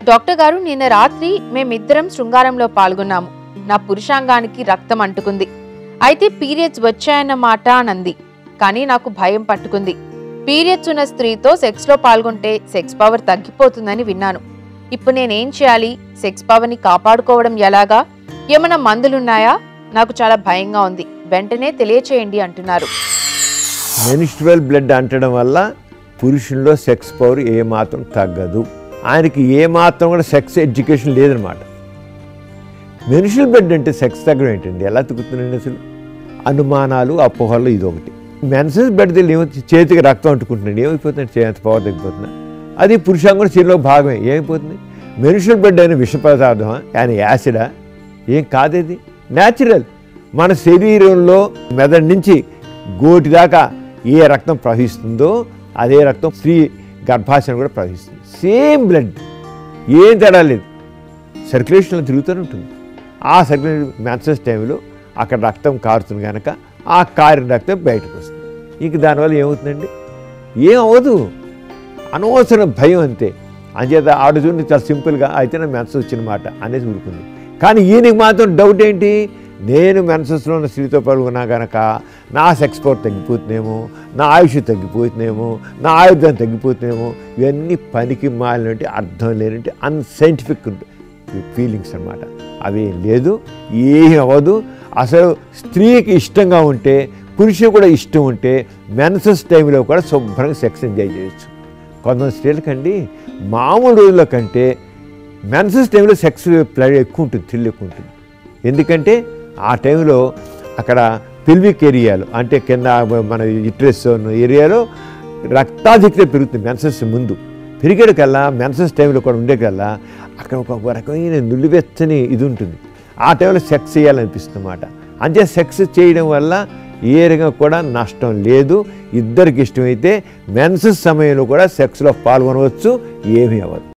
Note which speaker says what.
Speaker 1: Doctor గారు, నిన్న రాత్రి మేమిద్దరం శృంగారంలో పాల్గొన్నాము. నా పురుషాంగానికి రక్తం అంటుకుంది. అయితే పీరియడ్స్ వచ్చాయన్నమాట అనంది. కానీ నాకు భయం పట్టుకుంది. పీరియడ్స్ ఉన్న స్త్రీతో సెక్స్లో పాల్గొంటే సెక్స్ పవర్ తగ్గిపోతుందని విన్నాను. ఇప్పుడు నేనేం చేయాలి? సెక్స్ పవర్ని కాపాడుకోవడం ఎలాగా? ఏమైనా మందులున్నాయా? నాకు చాలా భయంగా ఉంది. వెంటనే తెలియచేయండి అంటున్నారు.
Speaker 2: మెన్స్ట్రువల్ బ్లడ్ అంటడం వల్ల పురుషుల్లో సెక్స్ పవర్ ఏమాత్రం తగ్గదు. ఆయనకి ఏమాత్రం కూడా సెక్స్ ఎడ్యుకేషన్ లేదనమాట. మెన్స్ట్రువల్ బ్లడ్ అంటే సెక్స్ తగ్గడం ఏంటండి? ఎలా తగ్గుతుందండి? అసలు అనుమానాలు, అపోహలు ఇదొకటి. మెన్సెస్ బ్లడ్ చేతికి రక్తం అంటుకుంటున్నాడు, ఏమైపోతుంది? చేతి పవర్ తగ్గిపోతుంది. అది పురుషాంగం శరీరంలో భాగమే, ఏమైపోతుంది? మెన్స్ట్రువల్ బ్లడ్ అయిన విష పదార్థమా, ఆయన యాసిడా? ఏం కాదేది, న్యాచురల్. మన శరీరంలో మెదడు నుంచి గోటి దాకా ఏ రక్తం ప్రవహిస్తుందో అదే రక్తం స్త్రీ గర్భాశయం కూడా ప్రవహిస్తుంది. సేమ్ బ్లడ్, ఏం తేడా లేదు, సర్క్యులేషన్లో తిరుగుతూనే ఉంటుంది. ఆ సర్క్యులేషన్ మెన్సెస్ టైంలో అక్కడ రక్తం కారుతుంది కనుక ఆ కారిన రక్తం బయటకు వస్తుంది. ఇంక దానివల్ల ఏమవుతుందండి? ఏం అవ్వదు, అనవసరం భయం అంతే. అంచేత ఆడుచుండి చాలా సింపుల్గా అయితే నా మెన్సెస్ వచ్చిన మాట అనేసి ఊరుకుంది. కానీ ఈయనకి మాత్రం డౌట్ ఏంటి? నేను మెన్సెస్లో ఉన్న స్త్రీతో పాల్గొన్నా కనుక నా సెక్స్ పవర్ తగ్గిపోతున్నామో, నా ఆయుష్ తగ్గిపోతున్నామో, నా ఆయుధం తగ్గిపోతున్నామో, ఇవన్నీ పనికి మాలినట్టు అర్థం లేనంటే అన్సైంటిఫిక్ ఫీలింగ్స్ అన్నమాట. అవేం లేదు, ఏం అవ్వదు. అసలు స్త్రీకి ఇష్టంగా ఉంటే, పురుషుడు కూడా ఇష్టం ఉంటే మెన్సెస్ టైంలో కూడా శుభ్రంగా సెక్స్ ఎంజాయ్ చేయొచ్చు. కొంతమంది స్త్రీలకండి మామూలు రోజుల కంటే మెన్సెస్ టైంలో సెక్స్ ప్లెజర్ ఎక్కువ ఉంటుంది, థ్రిల్ ఎక్కువ ఉంటుంది. ఎందుకంటే ఆ టైంలో అక్కడ పెల్విక్ ఏరియాలో, అంటే కింద మన యుటరస్ ఏరియాలో రక్తాధిక్యత పెరుగుతుంది. మెన్సెస్ ముందు పెరిగేకల్లా, మెన్సెస్ టైంలో కూడా ఉండేకల్లా అక్కడ ఒక రకమైన నులివెచ్చని ఇది ఉంటుంది. ఆ టైంలో సెక్స్ చేయాలనిపిస్తుంది అన్నమాట. అంతే సెక్స్ చేయడం వల్ల ఏ రకంగా కూడా నష్టం లేదు. ఇద్దరికి ఇష్టమైతే మెన్సెస్ సమయంలో కూడా సెక్స్లో పాల్గొనవచ్చు, ఏమీ అవ్వదు.